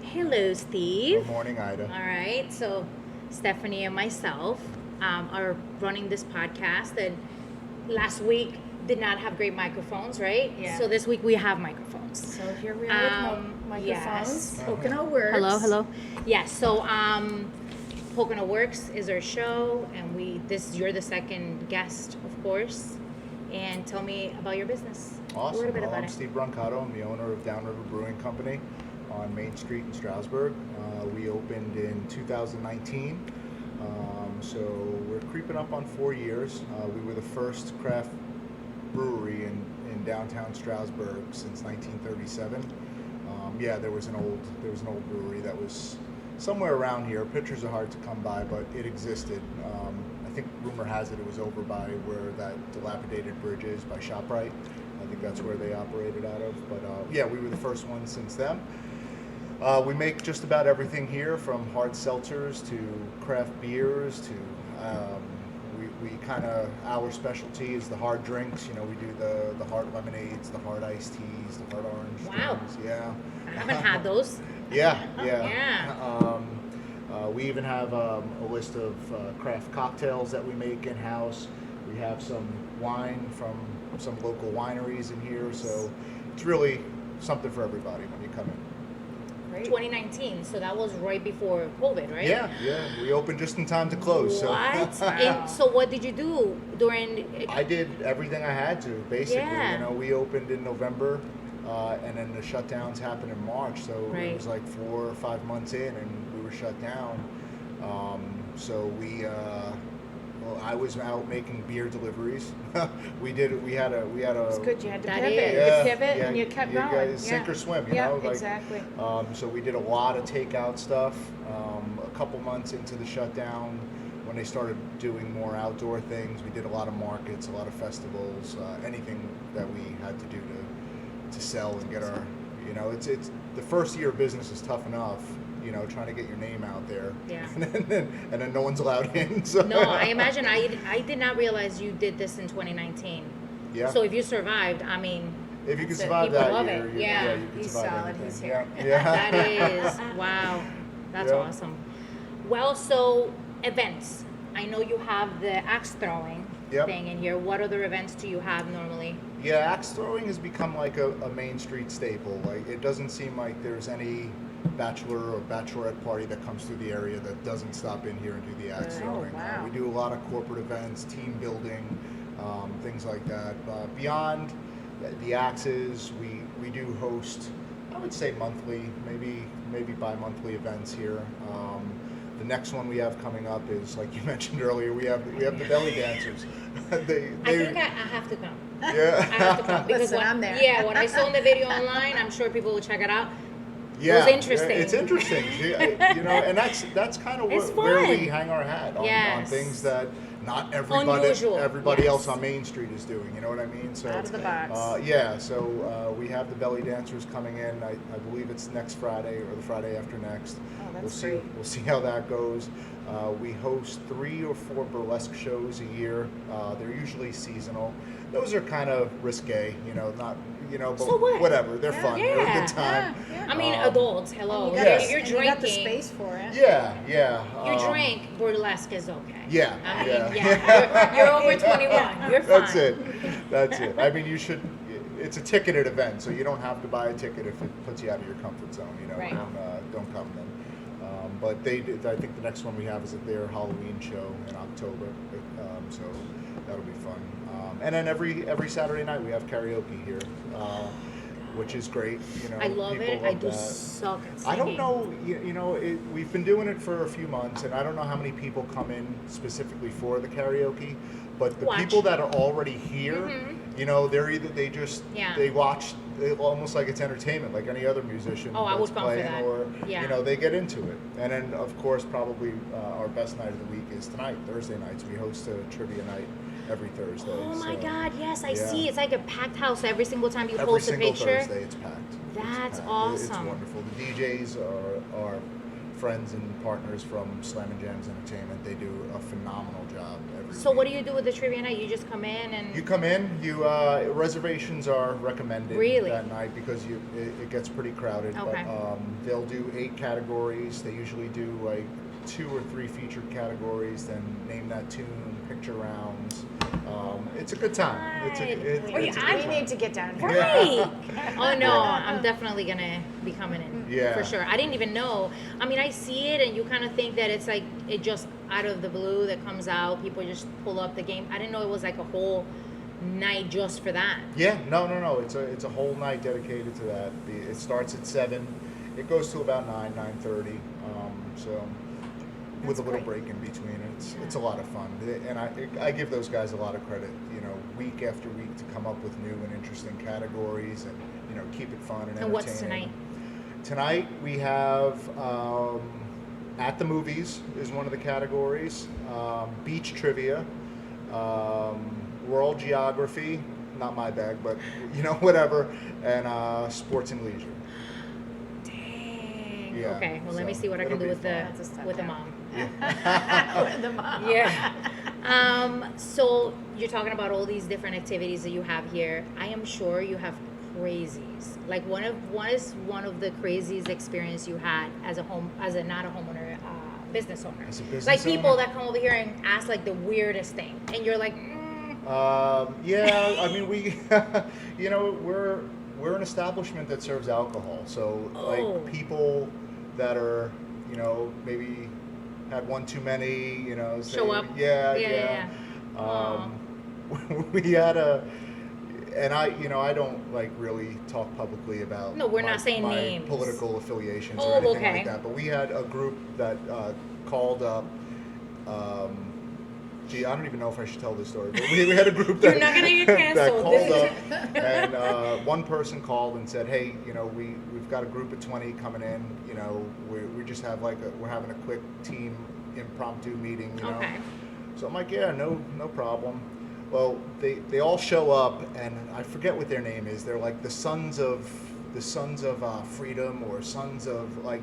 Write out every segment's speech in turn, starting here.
Hello, Steve. Good morning, Ida. All right, so Stephanie and myself are running this podcast, and last week did not have great microphones, right? Yeah. So this week we have microphones. So here we are with microphones. Yes. Pocono works. Hello. Yes. So Pocono Works is our show, and you're the second guest, of course. And tell me about your business. Awesome. A little bit Well, about I'm it. Steve Brancato. I'm the owner of Downriver Brewing Company on Main Street in Stroudsburg. We opened in 2019, so we're creeping up on 4 years. We were the first craft brewery in downtown Stroudsburg since 1937. There was an old brewery that was somewhere around here. Pictures are hard to come by, but it existed. I think rumor has it was over by where that dilapidated bridge is by ShopRite. I think that's where they operated out of. But we were the first one since then. We make just about everything here, from hard seltzers to craft beers to we kind of, our specialty is the hard drinks. You know, we do the hard lemonades, the hard iced teas, the hard orange drinks. Yeah. I haven't had those. Yeah. We even have a list of craft cocktails that we make in-house. We have some wine from some local wineries in here, so it's really something for everybody when you come in. Great. 2019, so that was right before COVID, right? Yeah. We opened just in time to close. What? So. And so what did you do during... I did everything I had to, basically. Yeah. You know, we opened in November, and then the shutdowns happened in March, so Right. it was like 4 or 5 months in, and we were shut down. I was out making beer deliveries. We had a. It's good. You had to That pivot. is. You pivot and you kept you going. guys sink or swim, you know? Like, exactly. So we did a lot of takeout stuff. A couple months into the shutdown, when they started doing more outdoor things, we did a lot of markets, a lot of festivals, anything that we had to do to sell and get our. You know, it's the first year of business is tough enough. You know, trying to get your name out there. Yeah. And then no one's allowed in. So. No, I imagine I did not realize you did this in 2019. Yeah. So if you survived, I mean... If you can That's it. survive People that love year, it. you Yeah. can He's survive solid. anything. He's here. Yeah. That is, wow. That's Yeah. awesome. Well, so events. I know you have the axe throwing Yep. thing in here. What other events do you have normally? Yeah, axe throwing has become like a Main Street staple. Like, it doesn't seem like there's any bachelor or bachelorette party that comes through the area that doesn't stop in here and do the axe Oh, throwing. wow. We do a lot of corporate events, team building, things like that. Beyond the axes, we do host, I would say monthly, maybe bi-monthly events here. The next one we have coming up is, like you mentioned earlier, we have the belly dancers. I think I have to come. Yeah. I have to come because Listen, I'm there. Yeah, when I saw in the video online, I'm sure people will check it out. Yeah, It was interesting. It's interesting, you know, and that's kind of It's where we fun. hang our hat on Yes. things that not Unusual, everybody yes. else on Main Street is doing. You know what I mean? So Out of the box. So we have the belly dancers coming in. I believe it's next Friday or the Friday after next. Oh, that's we'll see. great. We'll see how that goes. We host 3 or 4 burlesque shows a year. They're usually seasonal. Those are kind of risque, you know, not, you know, but So what? whatever. They're fun. They're a Yeah. good time. Yeah. I mean, Um, adults, hello. You got got, Yes. If you're and drinking, you got the space for it. Yeah. you drink, burlesque is okay. Yeah, I mean, yeah. you're over 21. You're fine. That's it. I mean, you should. It's a ticketed event, so you don't have to buy a ticket if it puts you out of your comfort zone. You know, Right. don't come then. But I think the next one we have is at their Halloween show in October, so that'll be fun. And then every Saturday night we have karaoke here, which is great. You know, I love people it. I love do that. suck at I singing. don't know, you know, we've been doing it for a few months, and I don't know how many people come in specifically for the karaoke, but the Watch. people that are already here, you know, they watch it almost like it's entertainment, like any other musician Oh, I that's would come for playing, that. or Yeah. you know, they get into it. And then, of course, probably our best night of the week is tonight, Thursday nights. We host a trivia night every Thursday. Oh my so God! Yes, I yeah. see. It's like a packed house every single time you Every post a single picture. Thursday, it's packed. That's It's awesome. wonderful. The DJs are friends and partners from Slam and Jams Entertainment. They do a phenomenal job every So week. what do you do with the trivia night? You just come in and You come in. You reservations are recommended Really? that night because it gets pretty crowded. Okay. But they'll do 8 categories. They usually do like 2 or 3 featured categories. Then name that tune, picture rounds. It's a good time. We need to get down here. Right. Oh no, I'm definitely gonna be coming in. Yeah. For sure. I didn't even know. I mean, I see it, and you kind of think that it's like it just out of the blue that comes out. People just pull up the game. I didn't know it was like a whole night just for that. Yeah, no. It's a whole night dedicated to that. It starts at 7. It goes to about 9:30. So with a little break in between, it's a lot of fun. And I give those guys a lot of credit. You know, week after week to come up with new and interesting categories and keep it fun and entertaining. And what's tonight? Tonight we have at the movies is one of the categories. Beach trivia. World geography, not my bag, but whatever, and sports and leisure. Dang. Yeah, Okay. Well, let me so see what I can it'll do be with fun. the mom. The mom. Yeah. So you're talking about all these different activities that you have here. I am sure you have crazies. Like what is one of the craziest experience you had as a not a homeowner, business owner? As a business like people owner? that come over here and ask like the weirdest thing, and you're like, Yeah, I mean we, we're an establishment that serves alcohol, so Oh. like people that are maybe had one too many, say, Show up. Yeah. We had and I don't like really talk publicly about No, we're not saying my names. political affiliations Oh, or anything okay. like that, but we had a group that called up. Gee, I don't even know if I should tell this story, but we had a group that You're not gonna get that canceled. called up, and one person called and said, "Hey, we've got a group of 20 coming in. We just have we're having a quick team impromptu meeting. Okay. So I'm like, yeah, no problem. Well, they all show up, and I forget what their name is. They're like the sons of freedom, or sons of I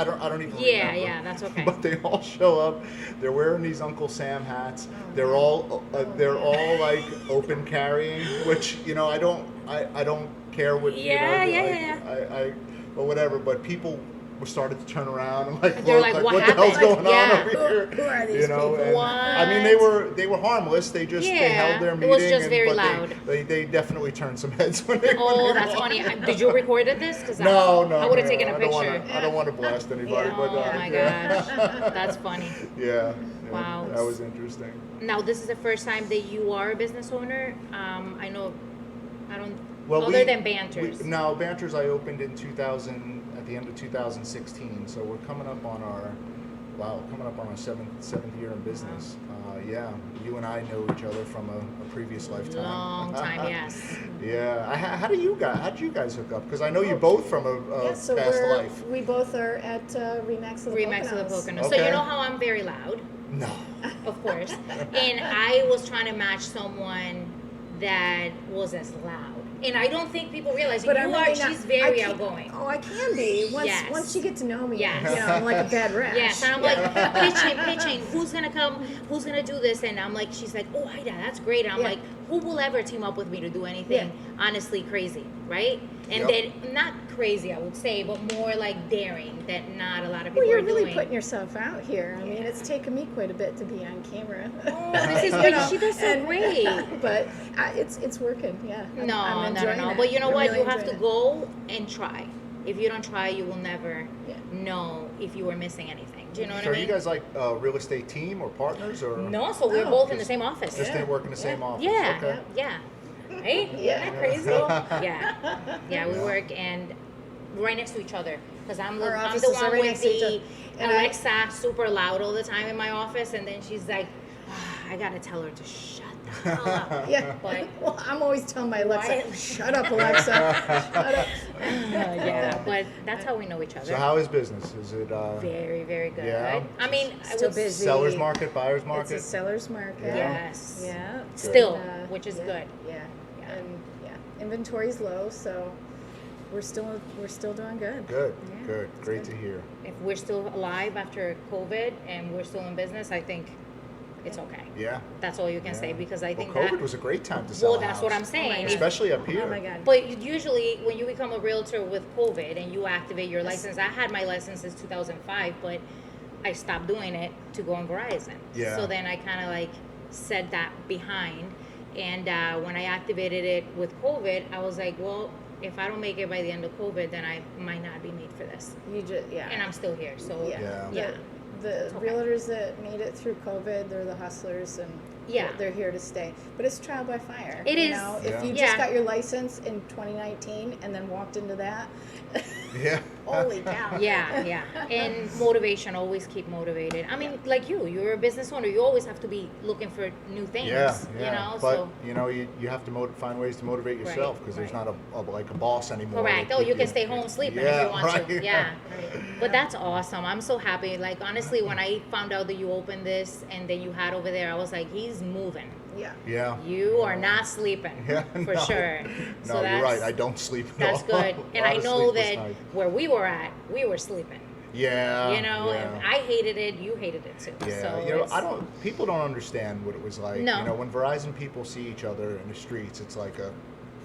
don't even yeah, remember. yeah, that's okay. But they all show up. They're wearing these Uncle Sam hats. They're all like open carrying, which I don't care what but whatever. But people started to turn around and They're look, like, what what the hell's happened? going on Yeah. over here? Who are these people? And, I mean, they were harmless. They just they held their Yeah, it meeting. was just very but loud. They definitely turned some heads when they. Oh, when they that's walked funny. in. Did you record this? Because No. I would have taken a I don't picture. I don't want to blast anybody. Yeah. But, Oh my yeah. gosh, that's funny. Yeah. Wow. That was interesting. Now, this is the first time that you are a business owner. I know, Well, other than Banters. No, Banters I opened in 2000, at the end of 2016. So we're coming up on our seventh year in business. Yeah, you and I know each other from a previous lifetime. Long time, yes. Yeah. How did you guys hook up? Because I know you both from a So past life. we both are at Remax of the Remax of the Poconos. Pocono. So Okay. you know how I'm very loud, No. of course. And I was trying to match someone that was as loud. And I don't think people realize But you I'm are. really not- She's very I can't- outgoing. Oh, I can be. Yes. Once you get to know me, Yes. I'm like a bad rash. Yes, and I'm like pitching. Who's gonna come? Who's gonna do this? And I'm like, she's like, oh, Ida, that's great. And I'm Yeah. like, who will ever team up with me to do anything honestly crazy, right? And Yep. then not crazy, I would say, but more like daring that not a lot of people Well, you're are really doing. putting yourself out here. I mean, Yeah. it's taken me quite a bit to be on camera. Oh, this is You great. know, She does so and- great. But it's working. Yeah. I'm No. enjoying it. But you know I'm what? really You have to enjoying go and try. If you don't try, you will never Yeah. know if you were missing anything. Do you know what So I are mean? you guys like a real estate team or partners or? No, so we're No, both in the just- same office. Just they work in the same office. Yeah, Okay. yeah. Right? Yeah. Isn't that crazy? Yeah, we work and right next to each other. Because I'm Our the offices are one right with next to each the other. And Alexa super loud all the time in my office, and then she's like, I gotta tell her to shut the hell up. it. Yeah. But Well, I'm always telling my Alexa, Why- "Shut up, Alexa. Shut up." yeah, but that's how we know each other. So how is business? Is it Very, very good. Yeah. I mean, I Still would busy. seller's market, buyer's It's market? a seller's market. Yes. Yeah. Still, And, which is yeah, good. Yeah. Yeah. And inventory's low, so we're still doing good. Good, Yeah, good, it's great good. to hear. If we're still alive after COVID and we're still in business, I think it's okay. Yeah. That's all you can say, Yeah. because I think well, COVID that. was a great time to sell. Well, a that's what house. I'm saying. God. Especially up here. Oh my God. But usually, when you become a realtor with COVID and you activate your license, I had my license since 2005, but I stopped doing it to go on Verizon. Yeah. So then I kind of like set that behind. And when I activated it with COVID, I was like, well, if I don't make it by the end of COVID, then I might not be made for this. You just And I'm still here. So yeah. Yeah. The It's okay. realtors that made it through COVID, they're the hustlers, and Yeah. they're here to stay. But it's trial by fire. It you is. know? Yeah. If you Yeah. just got your license in 2019 and then walked into that, Yeah. holy cow. Yeah, yeah. And motivation, always keep motivated. I mean, like you're a business owner. You always have to be looking for new things, Yeah, you know? But So, you have to find ways to motivate yourself, because there's right. not like a boss anymore. correct. to Oh, keep you can stay home sleeping if you want right. to. Yeah. But that's awesome. I'm so happy. Like, honestly, when I found out that you opened this and that you had over there, I was like, he's moving. Yeah. Yeah. You are not sleeping. Yeah, For no. sure. No, So you're right. that's- I don't sleep at That's all. good. A And lot I of know sleepless that nights. where we were at, we were sleeping. Yeah. You know, yeah. and I hated it. You hated it too. Yeah, So you know, it's- people don't understand what it was like. No. You know, when Verizon people see each other in the streets, it's like a,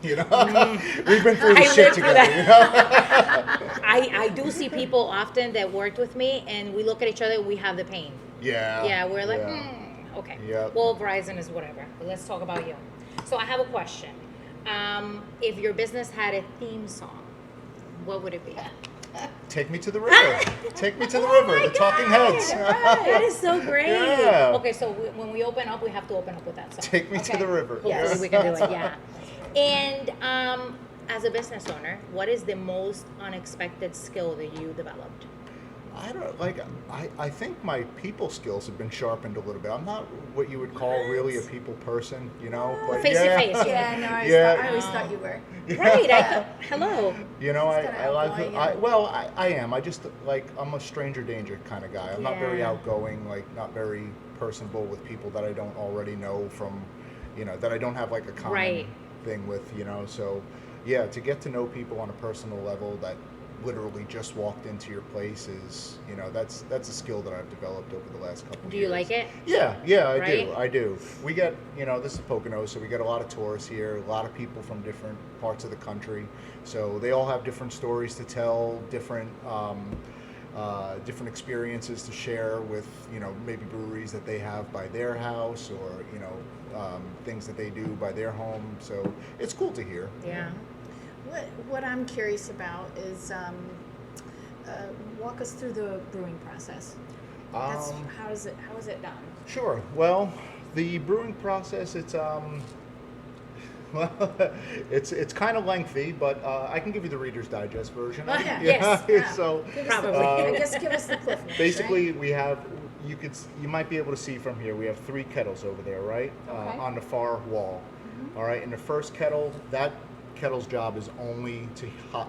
you know, we've been through I this shit lived through together, you know? I do see people often that worked with me, and we look at each other, we have the pain. Yeah. Yeah, we're like, yeah. okay. Yep. Well, Verizon is whatever. But let's talk about you. So I have a question. If your business had a theme song, what would it be? Take me to the river. Take me to the river. The Talking Heads. That is so great. Yeah. Okay, so when we open up, we have to open up with that song. Take me to Okay. the river. Hopefully Yes. we can do it. Yeah. And as a business owner, what is the most unexpected skill that you developed? I don't like. I think my people skills have been sharpened a little bit. I'm not what you would call really a people person, you know. But Face to yeah. face, Yeah, no, Yeah. I always thought you were. Right. Hello. You know, It's kinda I like. outgoing, I am. I just like. I'm a stranger danger kind of guy. I'm not very Yeah. outgoing. Like, not very personable with people that I don't already know from, you know, that I don't have like a common Right. thing with. You know, so yeah, to get to know people on a personal level that literally just walked into your place is, you know, that's a skill that I've developed over the last couple of Do years. you like it? Yeah, Right? I do. We get, you know, this is Pocono, so we get a lot of tourists here, a lot of people from different parts of the country. So they all have different stories to tell, different experiences to share with, you know, maybe breweries that they have by their house, or, you know, things that they do by their home. So it's cool to hear. Yeah. What I'm curious about is walk us through the brewing process. That's, how is it done? Sure. Well, the brewing process, it's well, it's kind of lengthy, but I can give you the Reader's Digest version. Oh, yeah. Yes. Yeah. So Give us the- Probably. I guess give us the cliff notes, basically, right? we have, you might be able to see from here, we have 3 kettles over there, right? Okay. On the far wall. All right. In the first kettle, that kettle's job is only to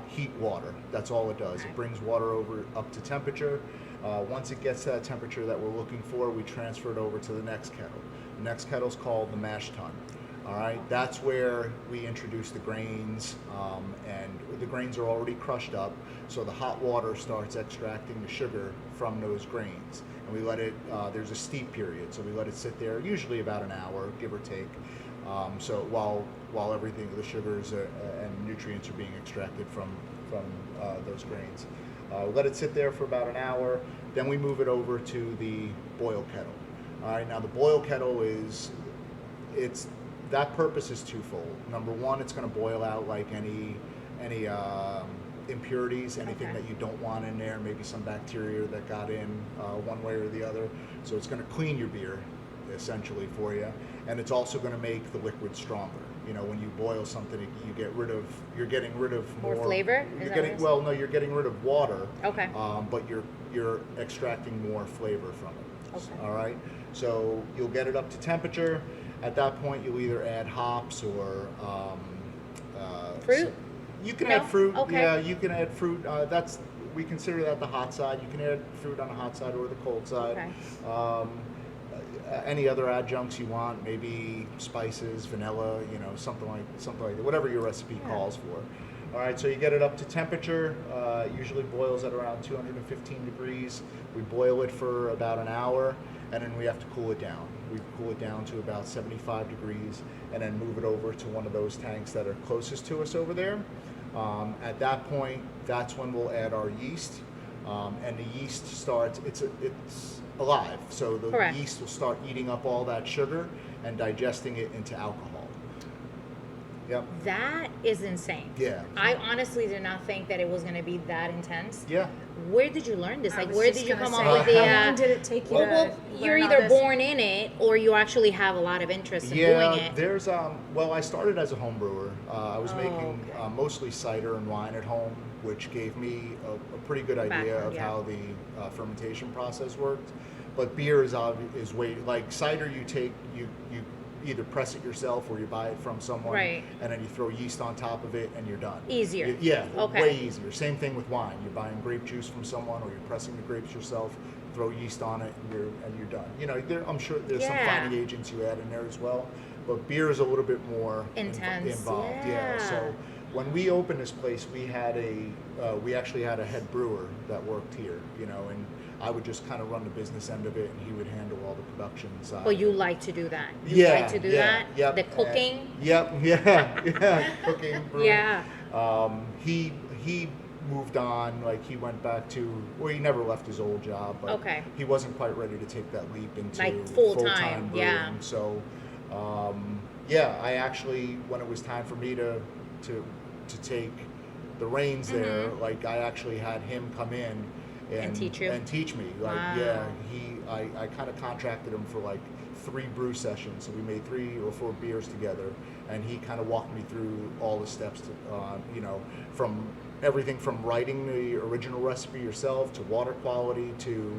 heat water. That's all it does. It brings water up to temperature. Once it gets to that temperature that we're looking for, we transfer it over to the next kettle. The next kettle is called the mash tun. All right, that's where we introduce the grains, and the grains are already crushed up, so the hot water starts extracting the sugar from those grains. And we let it, there's a steep period, so we let it sit there, usually about an hour, give or take. So while everything, the sugars and nutrients are being extracted from those grains. Let it sit there for about an hour, then we move it over to the boil kettle. All right, now the boil kettle that purpose is twofold. Number one, it's going to boil out like any impurities, anything that you don't want in there, maybe some bacteria that got in one way or the other. So it's going to clean your beer essentially for you, and it's also going to make the liquid stronger. You know, when you boil something, you're getting rid of More flavor? Is that what you're Well, no, you're getting rid of water. Okay. But you're extracting more flavor from it. Okay. All right. So you'll get it up to temperature. At that point, you'll either add hops or Fruit? You can No? add fruit. Okay. Yeah, you can add fruit. We consider that the hot side. You can add fruit on the hot side or the cold side. Okay. Any other adjuncts you want, maybe spices, vanilla, you know, something like that, whatever your recipe calls for. All right, so you get it up to temperature. Usually boils at around 215 degrees. We boil it for about an hour, and then we have to cool it down. We cool it down to about 75 degrees, and then move it over to one of those tanks that are closest to us over there. At that point, that's when we'll add our yeast, and the yeast starts. It's alive, so the Correct. yeast will start eating up all that sugar and digesting it into alcohol. Yep. That is insane. Yeah. I honestly did not think that it was going to be that intense. Yeah. Where did you learn this? I Like, was where just did you gonna come say, up with the? how long did it take you Well, to you're learn all either this? born in it or you actually have a lot of interest in doing it. There's well, I started as a home brewer. I was Oh, making okay. mostly cider and wine at home, which gave me a pretty good idea Background, of yeah. how the fermentation process worked. But beer is way like cider. You either press it yourself or you buy it from someone, Right. and then you throw yeast on top of it and you're done. Easier. Yeah, Okay. way easier. Same thing with wine. You're buying grape juice from someone or you're pressing the grapes yourself, throw yeast on it, and you're done. You know, I'm sure there's some Yeah. finding agents you add in there as well, but beer is a little bit more Intense, involved. yeah. So when we opened this place, we actually had a head brewer that worked here. You know, and I would just kind of run the business end of it, and he would handle all the production side. But of you it. like to do that. You Yeah, like to do yeah, that. yep. The cooking. Yep. Yeah. Cooking. Brewing. Yeah. He moved on. Like he went back to. Well, he never left his old job, but Okay. he wasn't quite ready to take that leap into Like full-time, full-time brewing. yeah. So, yeah, I actually when it was time for me to take the reins there, like I actually had him come in And teach you? and teach me. Like Wow. yeah, I kind of contracted him for like 3 brew sessions. So we made 3 or 4 beers together, and he kind of walked me through all the steps to, you know, from everything from writing the original recipe yourself to water quality to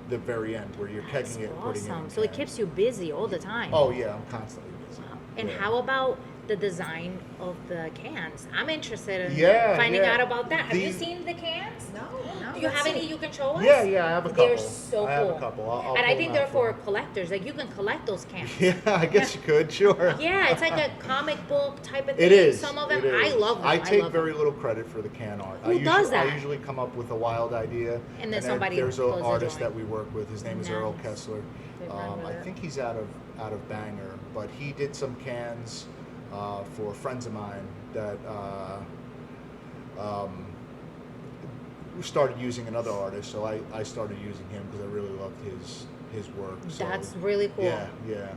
the very end where you're That's kegging it, and putting it in awesome. the So it can. keeps you busy all the time. Oh yeah, I'm constantly busy. Wow. And Yeah. how about the design of the cans? I'm interested in Yeah, finding yeah. out about that. Have you The- seen the cans? No. Do you have any you can show us? Yeah, I have a couple. They're so I have cool. a couple. I'll and I pull think them they're out for for collectors. Like you can collect those cans. Yeah, I guess you could, sure. Yeah, it's like a comic book type of thing. It is. Some of them, it is. I love them. I take love very them. little credit for the can art. Who does that? I usually come up with a wild idea, And then somebody there's goes an and artist joins. that we work with. His name is Earl Nice. Kessler. They run with I it. think he's out of Bangor, but he did some cans for friends of mine that started using another artist. So I started using him because I really loved his work. So, That's really cool. Yeah.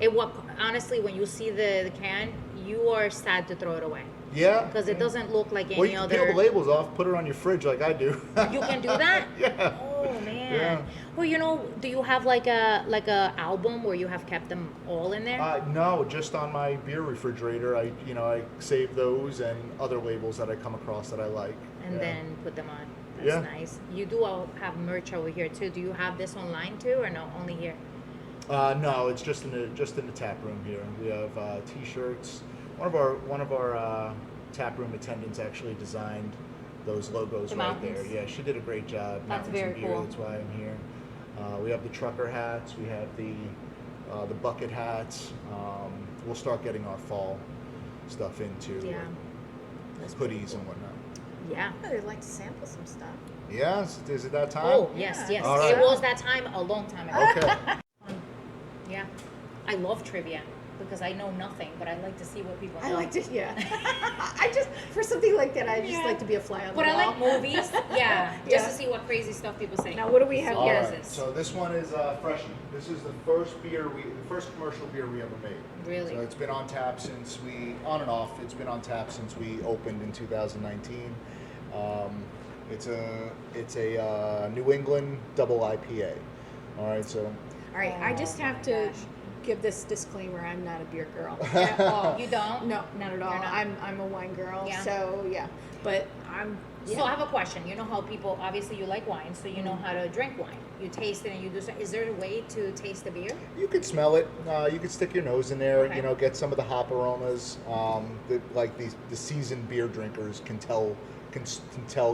Honestly, when you see the can, you are sad to throw it away Yeah. because it doesn't look like Well, any you can other. peel the labels off, put it on your fridge like I do. You can do that? Yeah. Oh man. Yeah. Well, you know, do you have like a album where you have kept them all in there? No, just on my beer refrigerator. I save those and other labels that I come across that I like. And Yeah. then put them on. That's Yeah. nice. You do all have merch over here too. Do you have this online too, or no? Only here. No, it's just in the tap room here. We have T-shirts. One of our tap room attendants actually designed those logos The right there. mountains? Yeah, she did a great job. That's Mountains very and beer, cool. That's why I'm here. We have the trucker hats. We have the bucket hats. We'll start getting our fall stuff into Yeah. That's pretty hoodies cool. and whatnot. Yeah. I'd like to sample some stuff. Yes, is it that time? Oh yes, Yeah. yes. All It right. was that time a long time ago. Okay. Yeah. I love trivia because I know nothing, but I like to see what people know. I like to, yeah. I just, for something like that, I just Yeah. like to be a fly on the But I wall. like movies. Yeah. Just Yeah. to see what crazy stuff people say. Now, what do we have So All here? what is right. this? So this one is Freshie. This is the first commercial beer we ever made. Really? So it's been on tap since on and off. It's been on tap since we opened in 2019. It's a New England double IPA. All right, so All right, I just Oh, have my to gosh. give this disclaimer. I'm not a beer girl at all. You don't? No, not at all. You're not? I'm a wine girl. Yeah. So yeah, but I'm. Yeah. So I have a question. You know how people, obviously you like wine, so you know how to drink wine. You taste it and you do so. Is there a way to taste the beer? you could smell it. You could stick your nose in there. Okay. Get some of the hop aromas. The seasoned beer drinkers can tell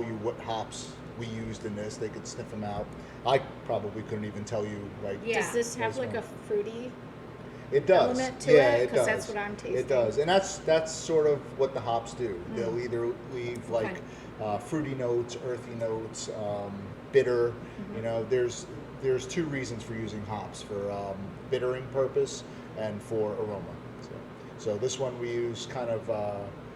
you what hops we used in this. They could sniff them out. I probably couldn't even tell you. Yeah. Does this have This like one. a fruity? It does. element to Yeah, it? it does. That's what I'm tasting. It does, and that's sort of what the hops do. They'll either leave like fruity notes, earthy notes, bitter. You know, there's two reasons for using hops, for bittering purpose and for aroma. So this one we use kind of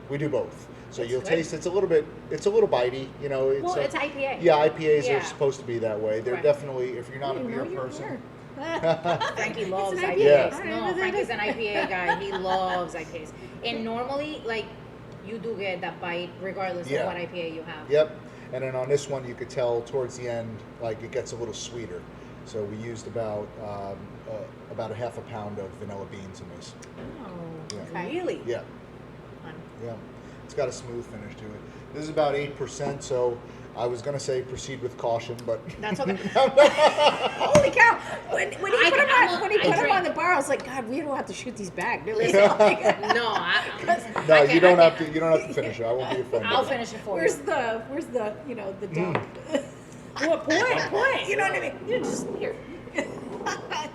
we do both. So you'll taste it's a little bitey. You know, Well, it's IPA. Yeah, IPAs Yeah. are supposed to be that way. They're Right. definitely, if you're not a I didn't beer know you person. were. Frankie loves an IPAs. IPA. Yeah. No, Frankie's an IPA guy. He loves IPAs. And normally, like, you do get that bite regardless Yeah. of what IPA you have. Yep. And then on this one, you could tell towards the end, like it gets a little sweeter. So we used about a half a pound of vanilla beans in this. Oh, Yeah. really? Yeah. Fun. Yeah. It's got a smooth finish to it. This is about 8%, so I was going to say proceed with caution, but That's okay. Holy cow! When he I put can- him I'm on, a- when he I put him drink. on the bar, I was like, God, we don't have to shoot these back, do we? Listen, no, no, you don't have to. You don't have to finish it. I won't be offended. I'll finish it for Where's you. the the dump? What point? You know what I mean? You're just here.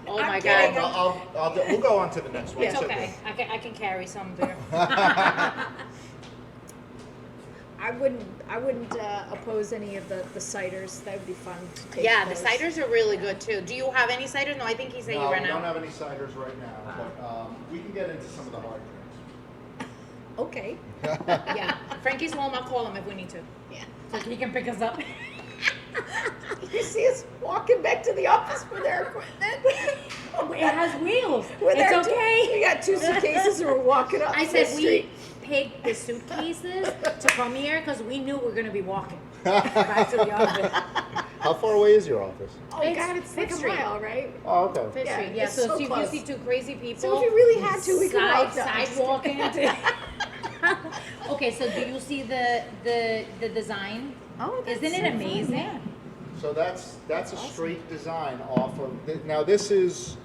Oh I'm my kidding. God. We'll go on to the next one. It's okay. I can carry some there. I wouldn't oppose any of the ciders. That would be fun to taste. Yeah, the those. ciders are really good too. Do you have any ciders? No, I think he said you No, ran we don't out. have any ciders right now, but we can get into some of the hard drinks. Okay. Yeah, Frankie's home. I'll call him if we need to, Yeah. so he can pick us up. You see us walking back to the office with our equipment. It has wheels. With It's our okay. We got 2 suitcases and we're walking up. I the said street. we picked the suitcases to come here because we knew we were gonna be walking back to the office. How far away is your office? Oh It's God, it's like Fifth a Street. mile, right? Oh, okay. Fifth Yeah, Street. Yeah. it's So, so if you close. see two crazy people. So if you really had to, we could side walk down. side walking into. Okay, so do you see the design? Oh, that's Isn't it so fun, amazing? yeah. So that's a straight design off of. Now this is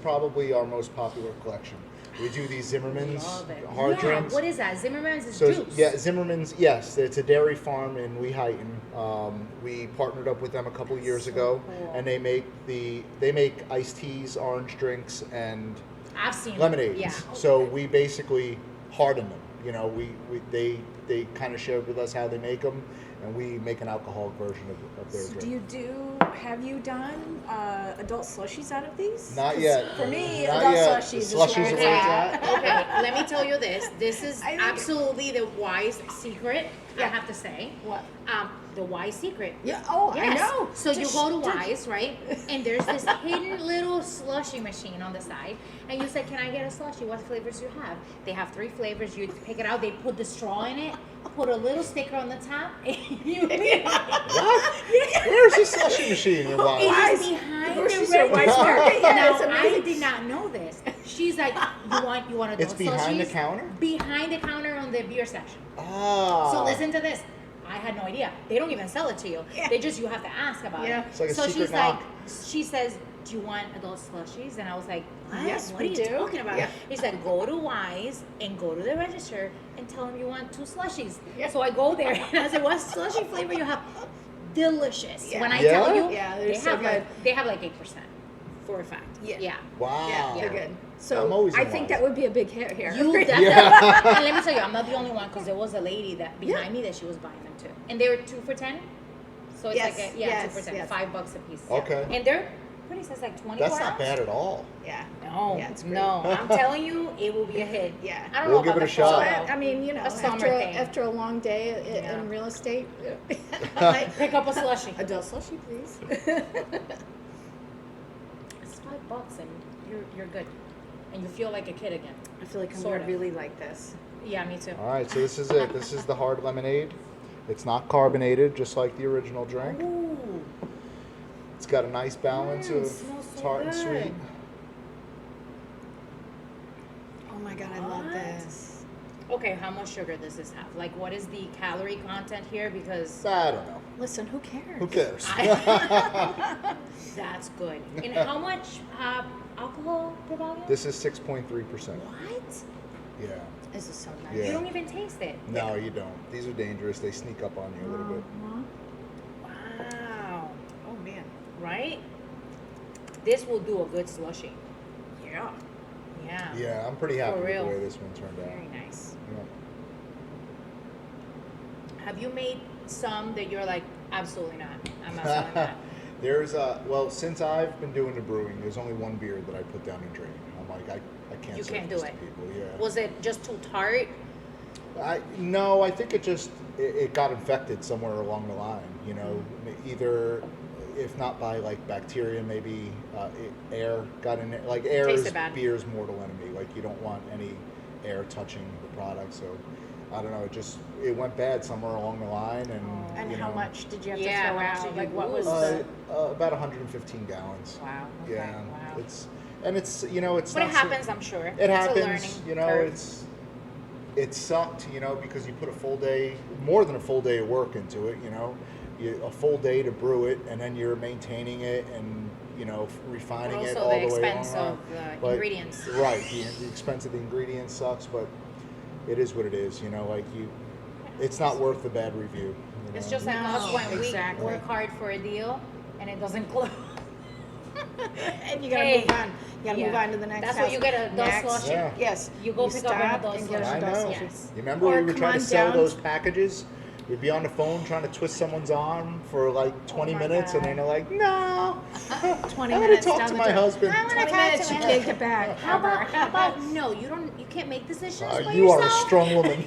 probably our most popular collection. We do these Zimmerman's Love it. hard Yeah, drinks. what is that? Zimmerman's is So juice. yeah, Zimmerman's. Yes, it's a dairy farm in Weeheighton. We partnered up with them a couple years So ago, cool. and they make iced teas, orange drinks, and I've seen it. lemonades. Yeah. So we basically harden them. You know, they kind of shared with us how they make them, and we make an alcoholic version of their So drink. have you done adult slushies out of these? Not 'Cause yet. For me, Not adult yet. slushies The is slushies where are it's where it's at. at. Okay, let me tell you this. This is I think- absolutely the wise secret, I Yeah. have to say. What? The wise secret. Yeah. Oh, Yes. I know. So you Just- go to Wise, right? And there's this hidden little slushy machine on the side. And you say, can I get a slushy? What flavors do you have? They have 3 flavors. You pick it out. They put the straw in it, put a little sticker on the top, and you What? Where's the slushy machine in Wise? It is Wise. behind The grocery the store, Wise register. Market. Yeah, Now, it's I amazing. did not know this. She's like, you want adult It's behind the slushies? counter? Behind the counter on the beer section. Ah. So listen to this. I had no idea. They don't even sell it to you. Yeah. They just, you have to ask about Yeah. it. It's like a so secret she's knock. she says, do you want adult slushies? And I was like, what? Yes, what we are you do. talking about? Yeah. He's like, go to Wise and go to the register and tell them you want 2 slushies. Yeah. So I go there and I said, what slushy flavor you have? Delicious. Yeah. When I Yeah? tell you, Yeah, they're they so have good. like they have like 8% for a fact. Yeah. Yeah. Wow. Yeah, they're Yeah. good. I'm So always I in think Wise. that would be a big hit here. You definitely. Yeah. And let me tell you, I'm not the only one because there was a lady that behind me that she was buying them too, and they were 2 for $10. So it's Yes, like 2 yes, for $10, yes. $5 a piece. Okay. And they're pretty. Says like 24 That's not ounce. bad at all. Yeah. No, Yeah, it's great. no. I'm telling you, it will be a hit. Yeah. I don't We'll know give about it a the fall, shot. though. I mean, you know, A summer after thing. after a long day Yeah. in real estate, Pick up a slushie. adult slushy, please. It's $5 and you're good, and you feel like a kid again. I feel like I'm Sort gonna of. really like this. Yeah, me too. All right, so this is it. This is the hard lemonade. It's not carbonated, just like the original drink. Ooh. It's got a nice balance of smells so tart and good. sweet. Oh my god, I love What? this. Okay, how much sugar does this have? Like, what is the calorie content here? Because I don't know. Listen, who cares? Who cares? that's good. And how much alcohol per volume? This is 6.3%. What? Yeah. This is so nice. Yeah. You don't even taste it. No, you don't. These are dangerous. They sneak up on you a little bit. Wow. Oh man. Right? This will do a good slushy. Yeah. Yeah. Yeah, I'm pretty happy For with real. the way this one turned out. Very nice. Yeah. Have you made some that you're like, absolutely not. I'm not selling that. There's well, since I've been doing the brewing, there's only one beer that I put down and drink. I'm like, I can't. You serve can't this do to it. People. Yeah. Was it just too tart? No, I think it got infected somewhere along the line. You know, either if not by like bacteria, maybe air got in there. Like air Tasted is bad. beer's mortal enemy. Like you don't want any air touching the product. So I don't know. It went bad somewhere along the line, And you how know, much did you have Yeah, to how throw much out? did you Like what was lose? the? About 115 gallons. Wow. Okay. Yeah, Wow. it's it's But not it so- happens, I'm sure. It It's happens, a learning you know. curve. It sucked, you know, because you put a full day, more than a full day of work into it, you know, a full day to brew it, and then you're maintaining it and refining But it also all the the way expense along. of the But- ingredients. Right, the expense of the ingredients sucks, but it is what it is, you know. Like it's not worth the bad review. You It's know? just like us when exactly. we work hard for a deal and it doesn't close. And you gotta Hey. move on. You gotta move Yeah. on to the next. That's house. what you get a dust Next. washer. Yeah. Yes. You go pick up stop a dust and get washer. I dust know. washer. Yes. You remember Or we were come trying to on sell down. those packages? We'd be on the phone trying to twist someone's arm for like 20 my minutes, and God. then they're like, "No, 20 I'm minutes gonna talk down to the my door. husband." I'm gonna 20 talk minutes, to you him. can't get back. How ever. about no? You can't make decisions by You are a yourself. strong woman.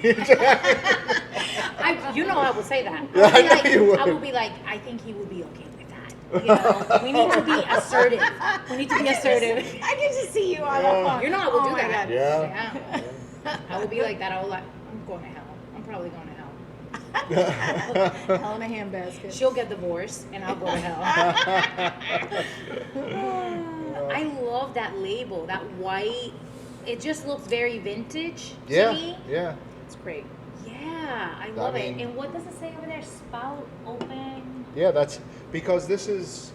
You know I would say that. Yeah, I I know would be you would. I would be like, I think he would be okay with that. You know, we need to be assertive. We need to be assertive. I can just see you on Yeah. the phone. You know I would Oh do my that. God. Yeah. I would be like that. I would like, I'm going to hell. I'm probably going to hell. Hell in a handbasket. She'll get divorced and I'll go to hell. I love that label, that white. It just looks very vintage Yeah, to me. yeah. It's great. Yeah, I love mean- it. And what does it say over there? Spout open. Yeah, that's because this is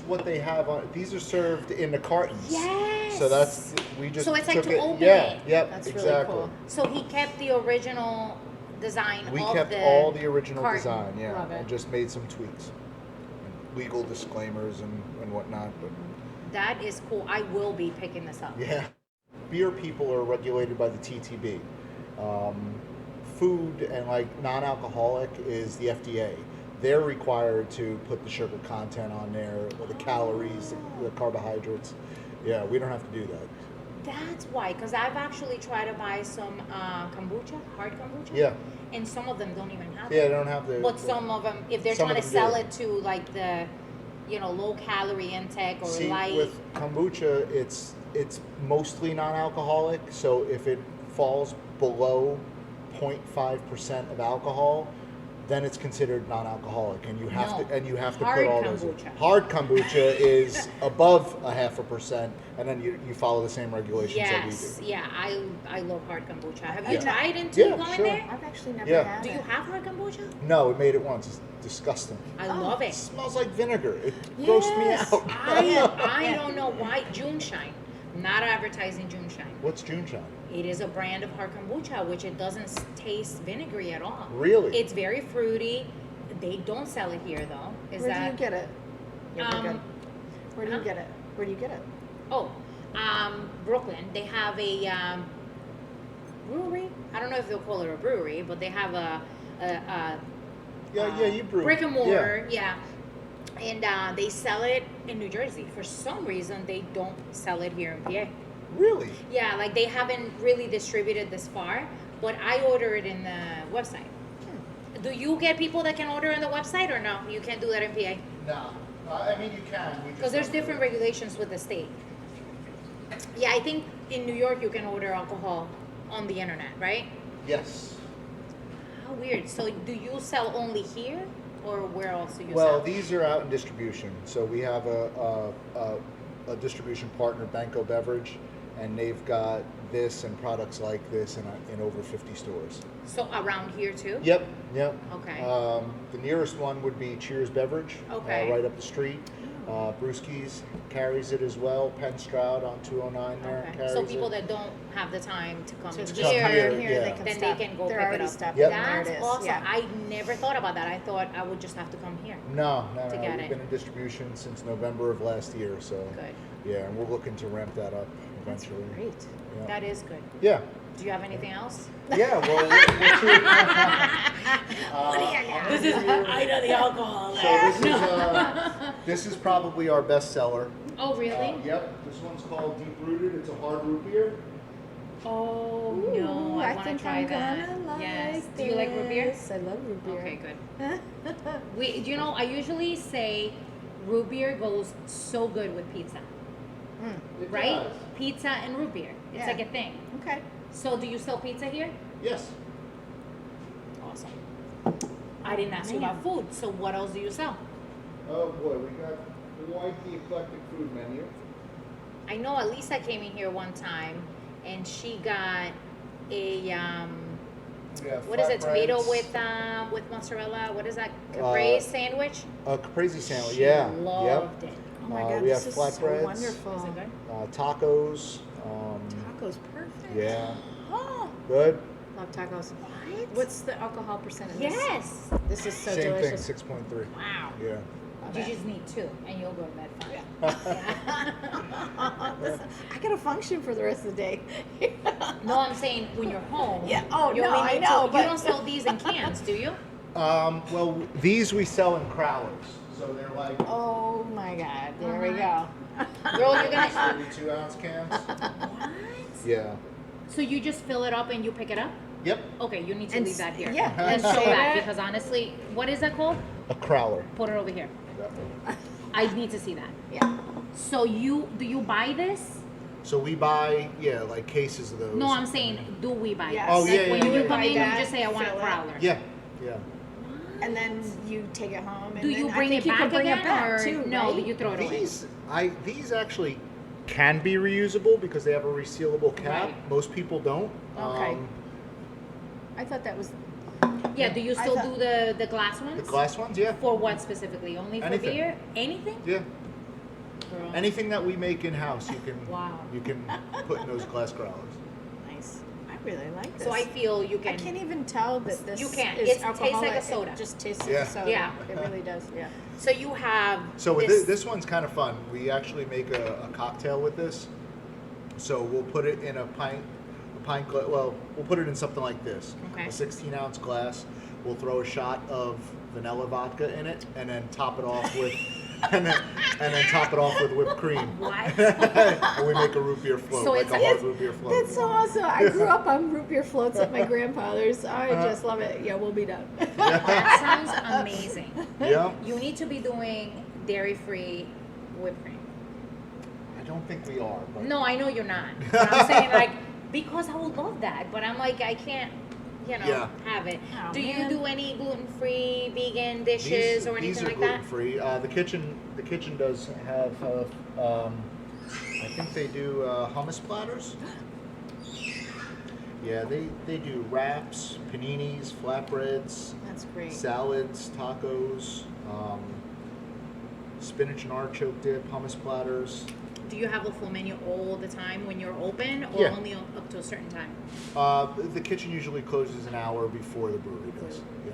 what they have on. These are served in the cartons. Yes. So that's we just. So it's like took to it. open yeah, it. Yep. That's really exactly. cool. So he kept the original design We of kept the all the original carton. design, yeah, Love it. and just made some tweaks, and legal disclaimers and whatnot. But That is cool. I will be picking this up. yeah, beer people are regulated by the TTB. Food and like non-alcoholic is the FDA. They're required to put the sugar content on there, the calories, the carbohydrates. Yeah, we don't have to do that. That's why, because I've actually tried to buy some kombucha, hard kombucha. Yeah. And some of them don't even have Yeah, it. they don't have to. But some of them, if they're Some trying of to them do. sell it to like the, low calorie intake or See, light. with kombucha, it's mostly non-alcoholic. So if it falls below 0.5% of alcohol, then it's considered non-alcoholic, and you have No, to hard put all those. kombucha. Hard kombucha is above 0.5%, and then you follow the same regulations yes, that we do. yeah, I love hard kombucha. Have you Yeah. tried into Yeah, going sure. there? I've actually never Yeah. had Do you it. have hard kombucha? No, we made it once. It's disgusting. I Oh. love It it. smells like vinegar. It grossed me Yes. out. I don't know why. June Shine. Not advertising June Shine. What's June Shine? It is a brand of hard kombucha, which it doesn't taste vinegary at all. Really? It's very fruity. They don't sell it here though. Is Where that do you get it? Yeah, we're good. Where do you huh? get it? Where do you get it? Oh, Brooklyn. They have a brewery. I don't know if they'll call it a brewery, but they have a Yeah, you brew. brick and mortar. Yeah. And they sell it in New Jersey. For some reason, they don't sell it here in PA. Really? Yeah, like they haven't really distributed this far, but I order it in the website. Do you get people that can order on the website or no? You can't do that in PA? No. I mean, you can. Because there's different regulations with the state. Yeah, I think in New York you can order alcohol on the internet, right? Yes. How weird. So do you sell only here or where else do you Well, sell? these are out in distribution. So we have a distribution partner, Banco Beverage, and they've got this and products like this in over 50 stores. So around here too? Yep. Okay. The nearest one would be Cheers Beverage, Okay. right up the street. Brewski's carries it as well. Penn Stroud on 209 there Okay. carries So people it. that don't have the time to come So in just come here, here, here, yeah. they can then stop. they can go They're pick already it up. stopped. Yep. There That's it is. awesome. Yeah. I never thought about that. I thought I would just have to come here. No. to get We've it. been in distribution since November of last year. So Good. yeah, and we're looking to ramp that up eventually. Great. Yeah. That is good. Yeah. Do you have anything else? Yeah, well, This is, I know the alcohol. so this is probably our best seller. Oh, really? Yep, this one's called Deep Rooted. It's a hard root beer. Oh, Ooh, no, I want to think try I'm that. gonna like Yes. Do you like root beer? this. I love root beer. Okay, good. You know, I usually say root beer goes so good with pizza, It right? does. Pizza and root beer. It's Yeah. like a thing. Okay. So do you sell pizza here? Yes. Awesome. I didn't ask you about food, so what else do you sell? Oh boy, we got quite the eclectic food menu. I know Elisa came in here one time and she got a We have what is it? Tomato flatbreads, with mozzarella. What is that? Caprese sandwich. a caprese sandwich. She Yeah. loved it. Oh my God, we this have is so flatbreads. wonderful. Is it good? Tacos. Tacos, perfect. Yeah. Oh, Good. love tacos. What? What's the alcohol percent in this? Yes. This is so Same delicious. thing. 6.3. Wow. Yeah. Love You it. just need 2, and you'll go to bed fine. Listen, I got to function for the rest of the day. No, I'm saying when you're home. Yeah, oh, you no, only I need know, 2. but- You don't sell these in cans, do you? Well, these we sell in crowlers, so they're like Oh my God, there we go. Girl, you're gonna. 32-ounce cans. What? Yeah. So you just fill it up and you pick it up? Yep. Okay, you need to And leave that here. yeah, And and show save that it. because honestly, what is that called? A crowler. Put it over here. Yep. I need to see that. Yeah. So do you buy this? So we buy, like cases of those. No, I'm saying, do we buy Yes. this? Oh, Like yeah, when yeah, you yeah. come in, you Buy that, just say, I want a fill it. crowler. Yeah. Yeah. And then you take it home. And Do then you I bring think it you back can bring again, it back or too, no? right? You throw it away. These actually can be reusable because they have a resealable cap. Right. Most people don't. Okay. I thought that was. Yeah. Do you I still thought- do the glass ones? The glass ones, yeah. For what specifically? Only for Anything. beer? Anything? Yeah. Girl. Anything that we make in house, you can Wow. you can put in those glass growlers. Nice. I really like this. So I feel you I can. can't even tell that this You can't. is It tastes like a alcoholic. soda. It just tastes Yeah. like a soda. Yeah. It really does. Yeah. So you have. So with this. this one's kind of fun. We actually make a cocktail with this. So we'll put it in a pint well, we'll put it in something like this. Okay. A 16-ounce glass. We'll throw a shot of vanilla vodka in it and then top it off with and then top it off with whipped cream. What? And we make a root beer float, So like it's a a- hard root beer float. That's so awesome. I grew up on root beer floats at my grandfather's. I Uh-huh. just love it. Yeah, we'll be done. That sounds amazing. Yeah. You need to be doing dairy-free whipped cream. I don't think we are. But No, I know you're not. But I'm saying like because I would love that, but I'm like I can't, Yeah. have it. Oh, Do you man. do any gluten-free, vegan dishes or these anything are like that? gluten-free. The kitchen does have. I think they do hummus platters. Yeah, they do wraps, paninis, flatbreads, That's great. salads, tacos, spinach and artichoke dip, hummus platters. Do you have a full menu all the time when you're open, or Yeah. only up to a certain time? The kitchen usually closes an hour before the brewery does. Yeah.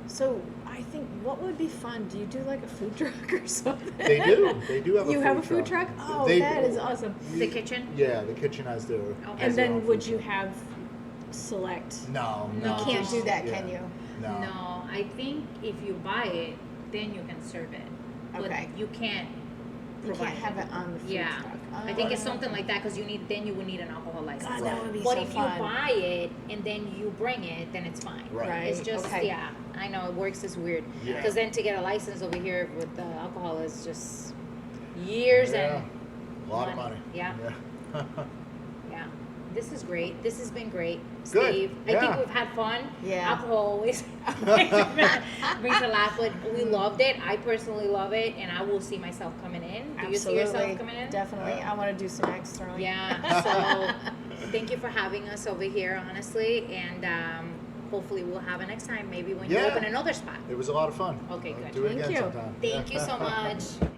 So I think what would be fun? Do you do like a food truck or something? They do. They do have a You food have a food truck? Oh, They- that is awesome. The kitchen? Yeah, the kitchen has their. Okay. And has their own then food would you truck. have select? No, You no. Can't do that, yeah. can you? No. No, I think if you buy it, then you can serve it. But Okay. you can't You provide can't have it on the food Yeah. truck. I think it's Oh. something like that because you would need an alcohol license. God, that would be But so if fun. you buy it and then you bring it, then it's fine. Right. It's just Okay. yeah. I know it works is weird Yeah. because then to get a license over here with the alcohol is just years Yeah. and A lot of money. Yeah. Yeah. yeah. This is great. This has been great, Good. Steve. I Yeah. think we've had fun. Yeah. Alcohol always brings a laugh, but we loved it. I personally love it, and I will see myself coming in. Do you see yourself coming in? Definitely. Yeah. I want to do some eggs throwing. Yeah. So thank you for having us over here, honestly, and hopefully we'll have it next time. Maybe when you Yeah. open another spot. It was a lot of fun. Okay, I'll good. Do it Thank again you. sometime. Thank you so much.